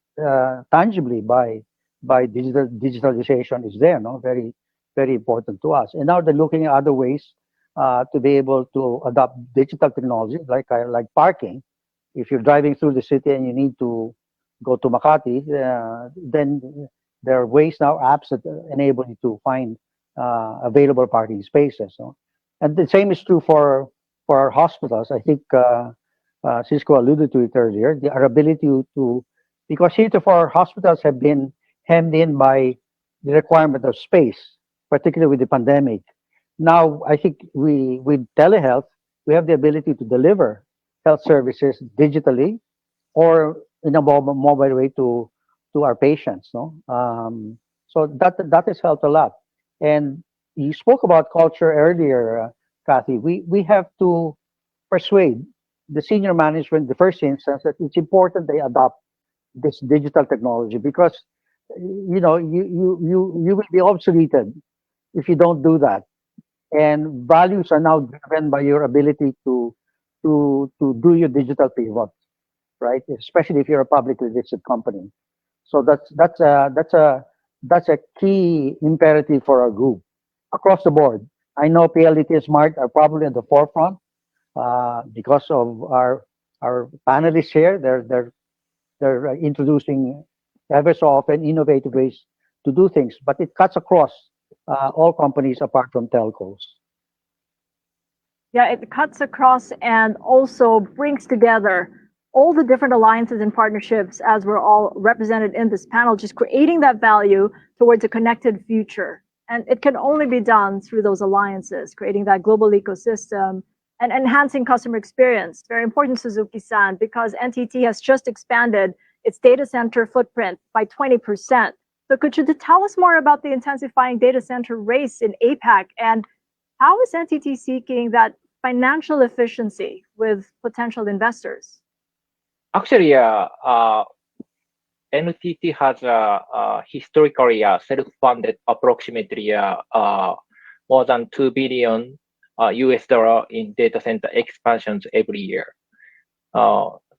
tangibly by digitalization is there, very, very important to us. And now they're looking at other ways to be able to adopt digital technology, like parking. If you're driving through the city and you need to go to Makati, then there are ways now, apps that enable you to find available parking spaces. And the same is true for our hospitals. I think Cisco alluded to it earlier, our ability to, because heretofore hospitals have been hemmed in by the requirement of space, particularly with the pandemic. Now, I think with telehealth, we have the ability to deliver health services digitally or in a mobile way to our patients. So that has helped a lot. And you spoke about culture earlier, Kathy. We have to persuade the senior management, the first instance, that it's important they adopt this digital technology because you will be obsoleted if you don't do that. And values are now driven by your ability to do your digital pivot, right? Especially if you're a publicly listed company. So that's a key imperative for our group across the board. I know PLDT and Smart are probably at the forefront because of our panelists here. They're introducing ever so often innovative ways to do things, but it cuts across all companies apart from telcos. Yeah, it cuts across and also brings together all the different alliances and partnerships as we're all represented in this panel, just creating that value towards a connected future. And it can only be done through those alliances, creating that global ecosystem and enhancing customer experience. Very important, Suzuki-san, because NTT has just expanded its data center footprint by 20%. So could you tell us more about the intensifying data center race in APAC, and how is NTT seeking that financial efficiency with potential investors? Actually, NTT has historically self-funded approximately more than $2 billion US in data center expansions every year.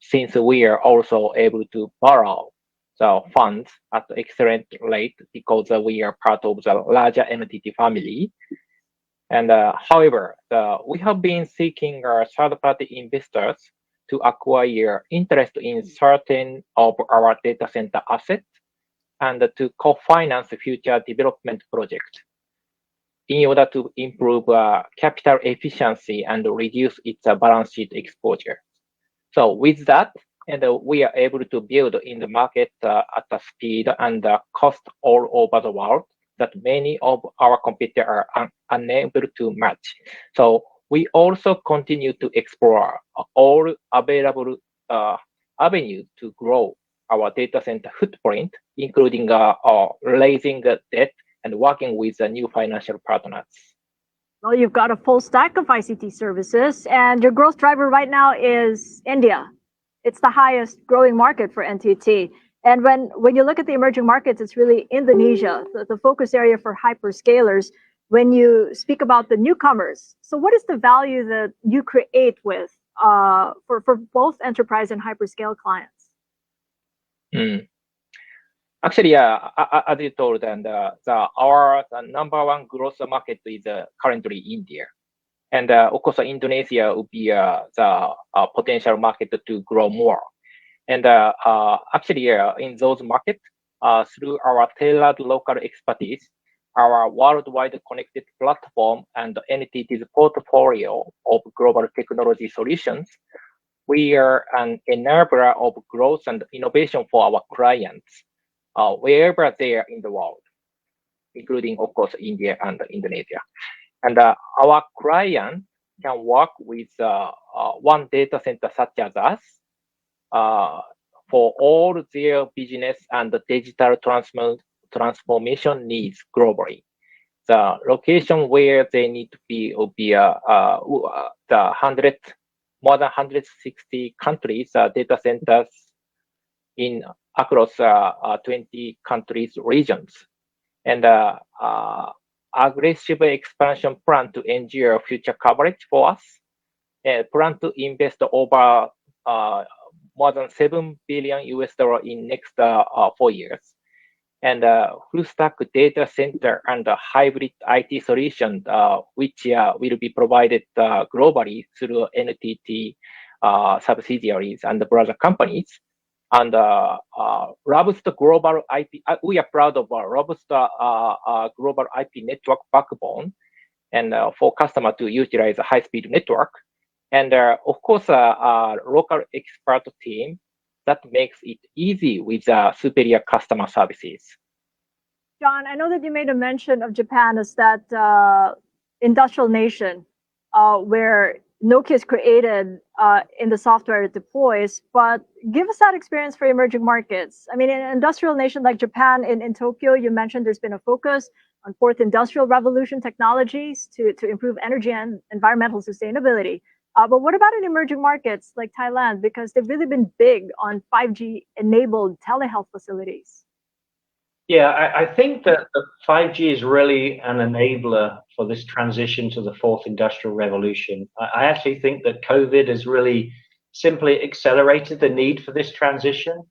Since we are also able to borrow the funds at excellent rate because we are part of the larger NTT family. And however, we have been seeking third-party investors to acquire interest in certain of our data center assets and to co-finance future development projects in order to improve capital efficiency and reduce its balance sheet exposure. So with that, and we are able to build in the market at a speed and cost all over the world that many of our competitors are unable to match. So we also continue to explore all available avenues to grow our data center footprint, including raising debt and working with new financial partners. Well, you've got a full stack of ICT services, and your growth driver right now is India. It's the highest growing market for NTT. And when you look at the emerging markets, it's really Indonesia, the focus area for hyperscalers. When you speak about the newcomers, so what is the value that you create with for both enterprise and hyperscale clients? Actually, as you told, and our number one growth market is currently India, and of course Indonesia would be the potential market to grow more. And actually, in those markets, through our tailored local expertise, our worldwide connected platform, and NTT's portfolio of global technology solutions, we are an enabler of growth and innovation for our clients, wherever they are in the world, including, of course, India and Indonesia. And our clients can work with one data center such as us for all their business and digital transformation needs globally. The location where they need to be will be more than 160 countries data centers across 20 countries regions, and aggressive expansion plan to ensure future coverage for us. Plan to invest over more than $7 billion US in next 4 years, and full stack data center and hybrid IT solution, which will be provided globally through NTT subsidiaries and brother companies. And robust global IP, we are proud of our robust global IP network backbone, and for customer to utilize a high-speed network, and of course a local expert team that makes it easy with superior customer services. John, I know that you made a mention of Japan as that industrial nation where Nokia is created in the software it deploys, but give us that experience for emerging markets. I mean, in an industrial nation like Japan, in Tokyo, you mentioned there's been a focus on fourth industrial revolution technologies to improve energy and environmental sustainability. But what about in emerging markets like Thailand? Because they've really been big on 5G-enabled telehealth facilities. Yeah, I think that the 5G is really an enabler for this transition to the fourth industrial revolution. I actually think that COVID has really simply accelerated the need for this transition.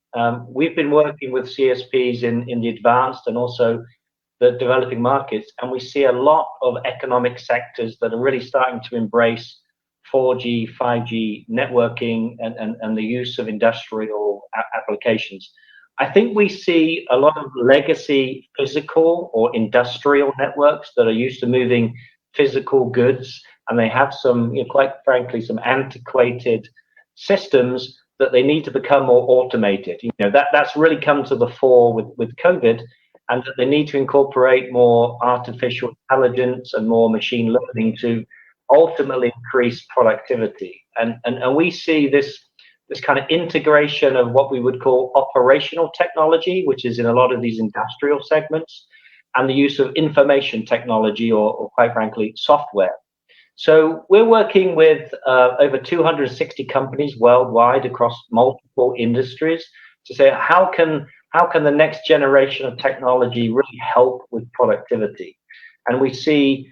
We've been working with CSPs in the advanced and also the developing markets, and we see a lot of economic sectors that are really starting to embrace 4G, 5G networking and the use of industrial applications. I think we see a lot of legacy physical or industrial networks that are used to moving physical goods, and they have some, quite frankly, some antiquated systems that they need to become more automated. That's really come to the fore with COVID, and that they need to incorporate more artificial intelligence and more machine learning to ultimately increase productivity. And we see this kind of integration of what we would call operational technology, which is in a lot of these industrial segments, and the use of information technology or quite frankly, software. So we're working with over 260 companies worldwide across multiple industries to say, how can the next generation of technology really help with productivity? And we see,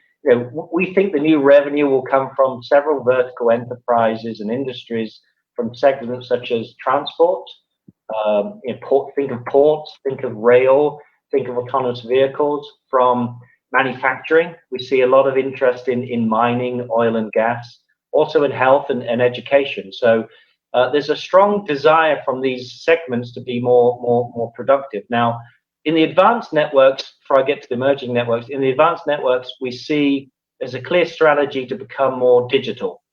we think the new revenue will come from several vertical enterprises and industries, from segments such as transport, think of ports, think of rail, think of autonomous vehicles. From manufacturing, we see a lot of interest in mining, oil and gas, also in health and education. So there's a strong desire from these segments to be more productive. Now, in the advanced networks, before I get to the emerging networks, in the advanced networks, we see there's a clear strategy to become more digital.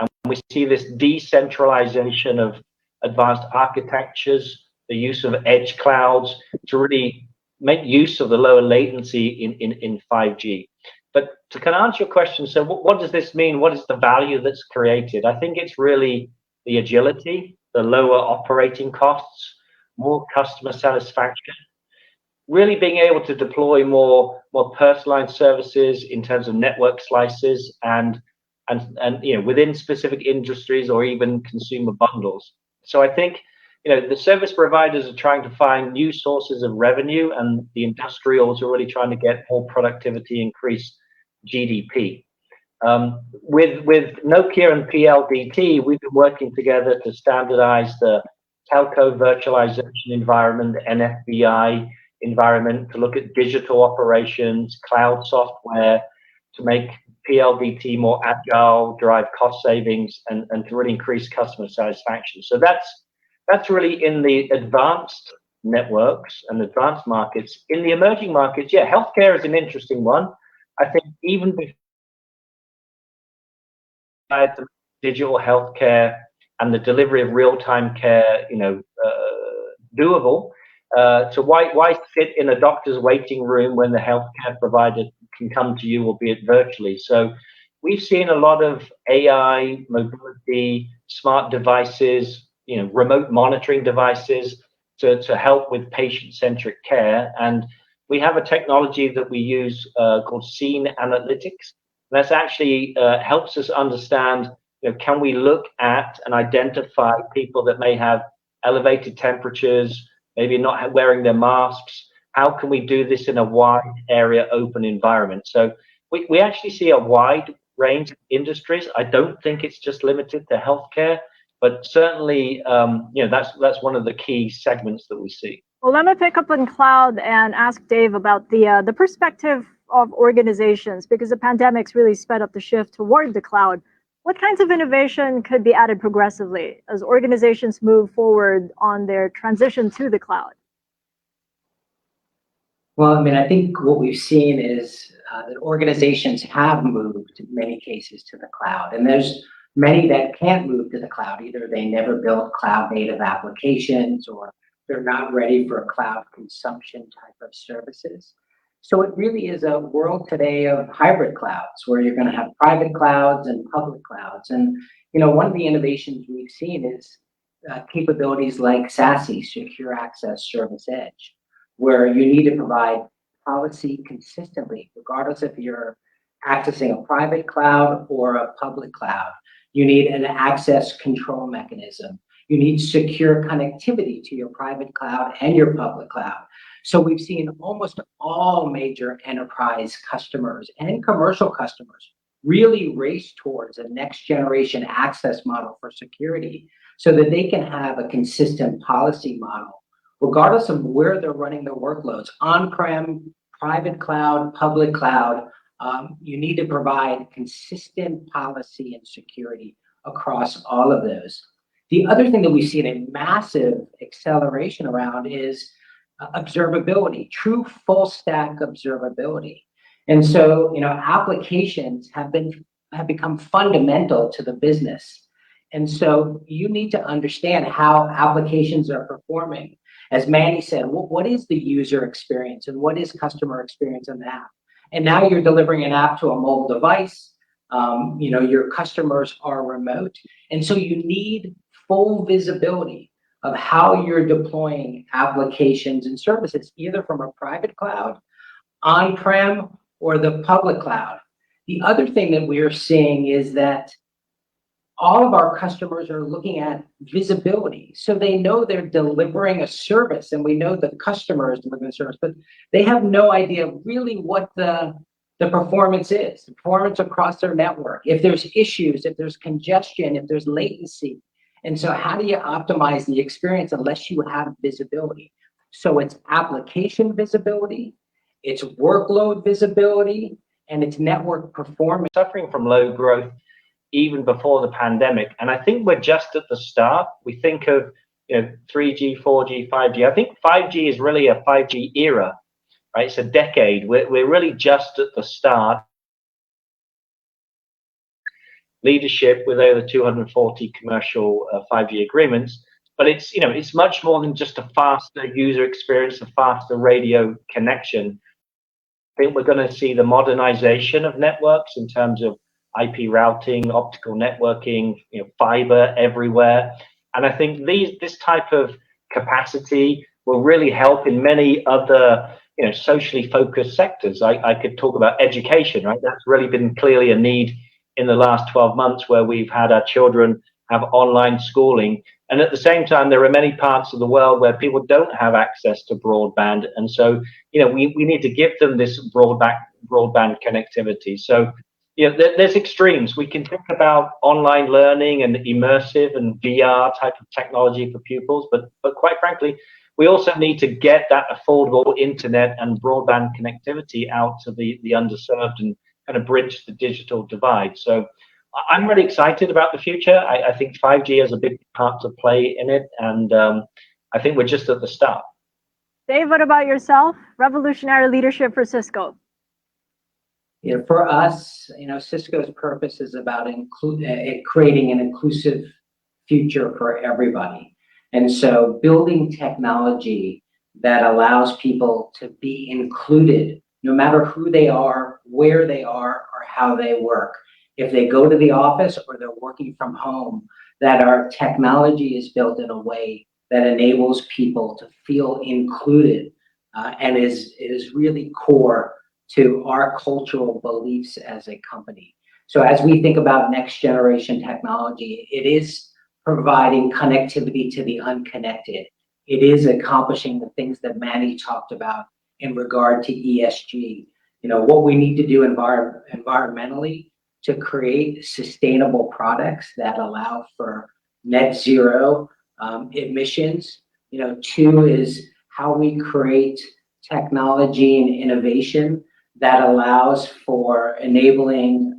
And we see this decentralization of advanced architectures, the use of edge clouds to really make use of the lower latency in 5G. But to kind of answer your question, so what does this mean? What is the value that's created? I think it's really the agility, the lower operating costs, more customer satisfaction, really being able to deploy more personalized services in terms of network slices and within specific industries or even consumer bundles. So I think the service providers are trying to find new sources of revenue, and the industrials are really trying to get more productivity, increase GDP. With Nokia and PLDT, we've been working together to standardize the telco virtualization environment, the NFVI environment, to look at digital operations, cloud software, to make PLDT more agile, drive cost savings, and to really increase customer satisfaction. So that's really in the advanced networks and advanced markets. In the emerging markets, healthcare is an interesting one. I think even before digital healthcare and the delivery of real-time care, doable. So why sit in a doctor's waiting room when the healthcare provider can come to you, albeit virtually? So we've seen a lot of AI, mobility, smart devices, remote monitoring devices to help with patient-centric care. And we have a technology that we use called Scene Analytics. That's actually helps us understand, can we look at and identify people that may have elevated temperatures, maybe not wearing their masks? How can we do this in a wide area, open environment? So we actually see a wide range of industries. I don't think it's just limited to healthcare, but certainly, that's one of the key segments that we see. Well, let me pick up on cloud and ask Dave about the perspective of organizations, because the pandemic's really sped up the shift toward the cloud. What kinds of innovation could be added progressively as organizations move forward on their transition to the cloud? Well, I think what we've seen is that organizations have moved in many cases to the cloud, and there's many that can't move to the cloud. Either they never built cloud native applications, or they're not ready for cloud consumption type of services. So it really is a world today of hybrid clouds, where you're going to have private clouds and public clouds. And one of the innovations we've seen is capabilities like SASE, Secure Access Service Edge, where you need to provide policy consistently, regardless if you're accessing a private cloud or a public cloud. You need an access control mechanism. You need secure connectivity to your private cloud and your public cloud. So we've seen almost all major enterprise customers and commercial customers really race towards a next generation access model for security so that they can have a consistent policy model, regardless of where they're running their workloads, on-prem, private cloud, public cloud. You need to provide consistent policy and security across all of those. The other thing that we've seen a massive acceleration around is observability, true full stack observability. And so, applications have become fundamental to the business. And so you need to understand how applications are performing. As Manny said, what is the user experience and what is customer experience in the app? And now you're delivering an app to a mobile device. Your customers are remote. And so you need full visibility of how you're deploying applications and services, either from a private cloud, on-prem, or the public cloud. The other thing that we're seeing is that all of our customers are looking at visibility. So they know they're delivering a service, and we know the customer is delivering a service, but they have no idea really what the performance is, the performance across their network, if there's issues, if there's congestion, if there's latency. And so how do you optimize the experience unless you have visibility? So it's application visibility, it's workload visibility, and it's network performance. Suffering from low growth even before the pandemic. And I think we're just at the start. We think of 3G, 4G, 5G. I think 5G is really a 5G era, right? It's a decade. We're really just at the start. Leadership with over 240 commercial 5G agreements. But it's much more than just a faster user experience, a faster radio connection. I think we're going to see the modernization of networks in terms of IP routing, optical networking, fiber everywhere. And I think this type of capacity will really help in many other socially focused sectors. I could talk about education, right? That's really been clearly a need in the last 12 months where we've had our children have online schooling. And at the same time, there are many parts of the world where people don't have access to broadband. And so, we need to give them this broadband connectivity. So, there's extremes. We can think about online learning and immersive and VR type of technology for pupils, but quite frankly, we also need to get that affordable internet and broadband connectivity out to the underserved and kind of bridge the digital divide. So I'm really excited about the future. I think 5G has a big part to play in it, and I think we're just at the start. Dave, what about yourself? Revolutionary leadership for Cisco. For us, Cisco's purpose is about creating an inclusive future for everybody. And so building technology that allows people to be included, no matter who they are, where they are, or how they work. If they go to the office or they're working from home, that our technology is built in a way that enables people to feel included and is really core to our cultural beliefs as a company. So as we think about next generation technology, it is providing connectivity to the unconnected. It is accomplishing the things that Manny talked about in regard to ESG. What we need to do environmentally to create sustainable products that allow for net zero emissions. Two is how we create technology and innovation that allows for enabling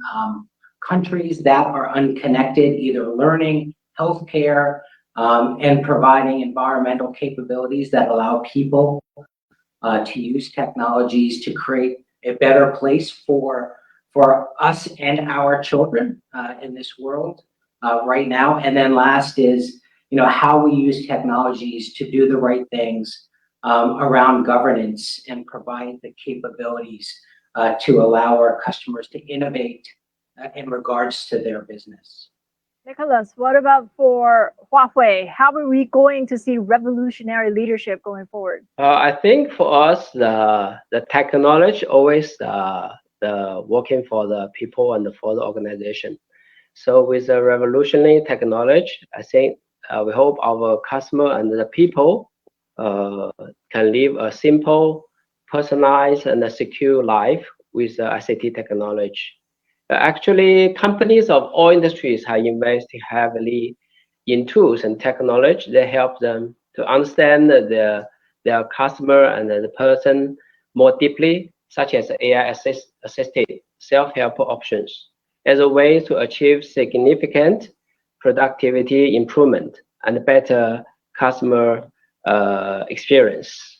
countries that are unconnected, either learning, healthcare, and providing environmental capabilities that allow people to use technologies to create a better place for us and our children in this world right now. And then last is, how we use technologies to do the right things around governance and provide the capabilities to allow our customers to innovate in regards to their business. Nicholas, what about for Huawei? How are we going to see revolutionary leadership going forward? I think for us, the technology always the working for the people and for the organization. So with the revolutionary technology, I think we hope our customer and the people can live a simple, personalized, and a secure life with ICT technology. Actually, companies of all industries are investing heavily in tools and technology that help them to understand their customer and the person more deeply, such as AI assisted self-help options, as a way to achieve significant productivity improvement and better customer experience.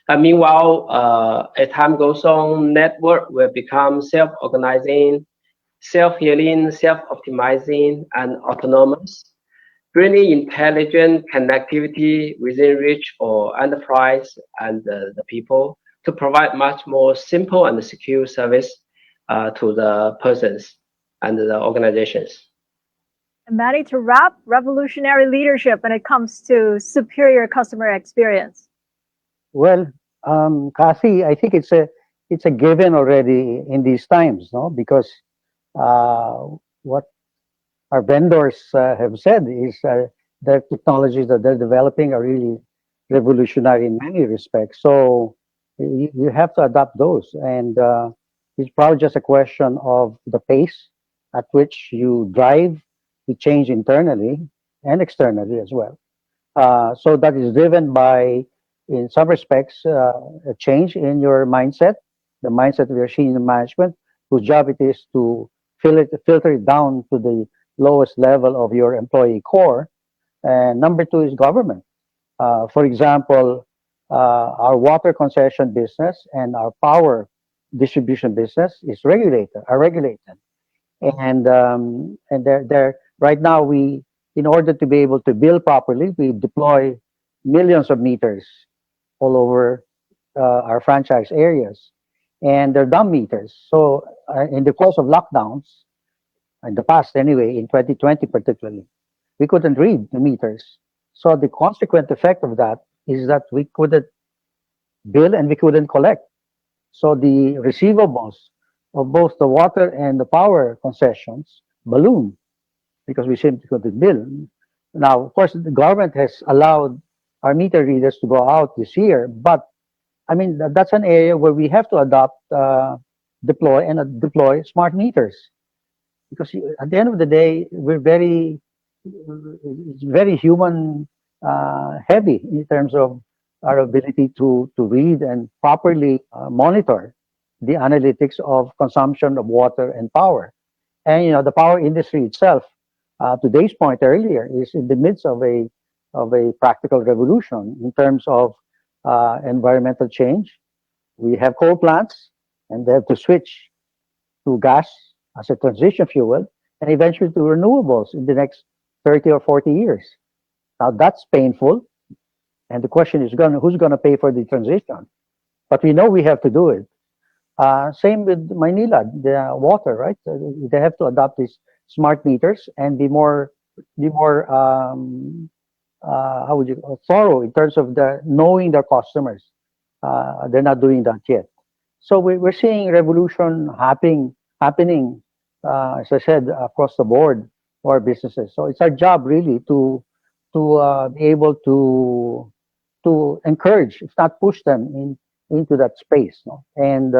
Meanwhile, as time goes on, network will become self-organizing, self-healing, self-optimizing, and autonomous, bringing intelligent connectivity within reach or enterprise and the people to provide much more simple and secure service to the persons and the organizations. And Manny, to wrap, revolutionary leadership when it comes to superior customer experience. Well, Kathy, I think it's a given already in these times, no? Because what our vendors have said is the technologies that they're developing are really revolutionary in many respects. So you have to adapt those, and it's probably just a question of the pace at which you drive the change internally and externally as well. So that is driven by, in some respects, a change in your mindset, the mindset of your senior management, whose job it is to filter it down to the lowest level of your employee core. And number two is government. For example, our water concession business and our power distribution business are regulated, and they're right now we in order to be able to bill properly, we deploy millions of meters all over our franchise areas, and they're dumb meters. So in the course of lockdowns, in the past anyway, in 2020 particularly, we couldn't read the meters. So the consequent effect of that is that we couldn't bill and we couldn't collect. So the receivables of both the water and the power concessions balloon because we simply couldn't bill. Now, of course, the government has allowed our meter readers to go out this year, but I mean that's an area where we have to adopt, deploy smart meters because at the end of the day, it's very human heavy in terms of our ability to read and properly monitor the analytics of consumption of water and power. And the power industry itself, to Dave's point earlier, is in the midst of a practical revolution in terms of environmental change. We have coal plants, and they have to switch to gas as a transition fuel, and eventually to renewables in the next 30 or 40 years. Now that's painful, and the question is who's going to pay for the transition? But we know we have to do it. Same with Manila, the water, right? They have to adopt these smart meters and be more thorough in terms of knowing their customers. They're not doing that yet. So we're seeing revolution happening, as I said, across the board for our businesses. So it's our job really to be able to encourage, if not push them into that space. No? And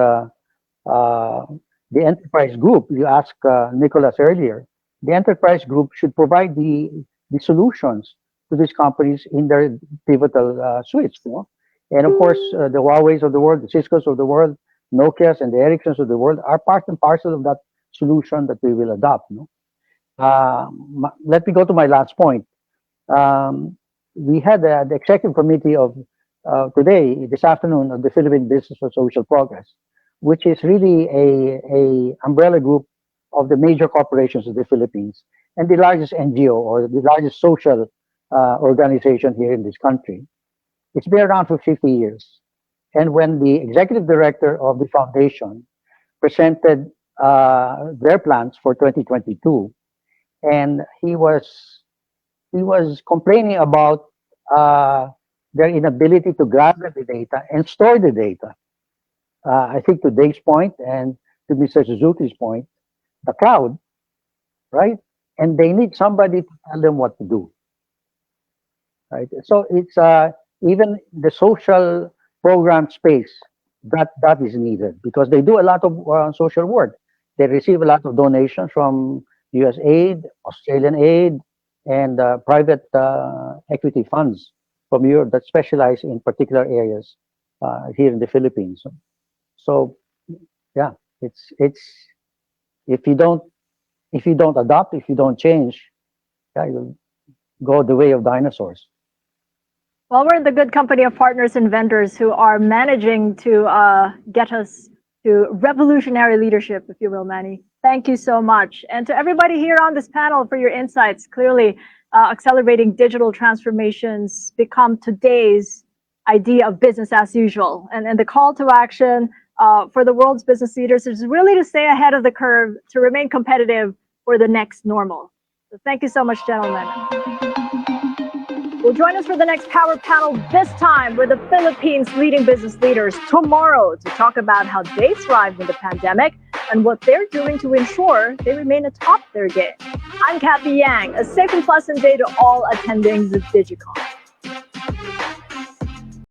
the enterprise group, you asked Nicholas earlier, the enterprise group should provide the solutions to these companies in their pivotal switch. You know? And of course, the Huawei's of the world, the Cisco's of the world, Nokia's and the Ericsson's of the world are part and parcel of that solution that we will adopt. You know? Let me go to my last point. We had the executive committee of this afternoon of the Philippine Business for Social Progress, which is really a umbrella group of the major corporations of the Philippines and the largest NGO or the largest social organization here in this country. It's been around for 50 years. And when the executive director of the foundation presented their plans for 2022, and he was complaining about their inability to gather the data and store the data. I think to Dave's point and to Mr. Suzuki's point, the cloud, right? And they need somebody to tell them what to do, right? So it's even the social program space that is needed because they do a lot of social work. They receive a lot of donations from US aid, Australian aid, and private equity funds from Europe that specialize in particular areas here in the Philippines. So yeah, it's if you don't adopt, if you don't change, yeah, you'll go the way of dinosaurs. Well, we're in the good company of partners and vendors who are managing to get us to revolutionary leadership, if you will, Manny. Thank you so much. And to everybody here on this panel for your insights. Clearly, accelerating digital transformations become today's idea of business as usual. And the call to action for the world's business leaders is really to stay ahead of the curve, to remain competitive for the next normal. So thank you so much, gentlemen. Well, join us for the next Power Panel, this time with the Philippines leading business leaders tomorrow to talk about how they thrived in the pandemic and what they're doing to ensure they remain atop their game. I'm Kathy Yang. A safe and pleasant day to all attending the Digicon.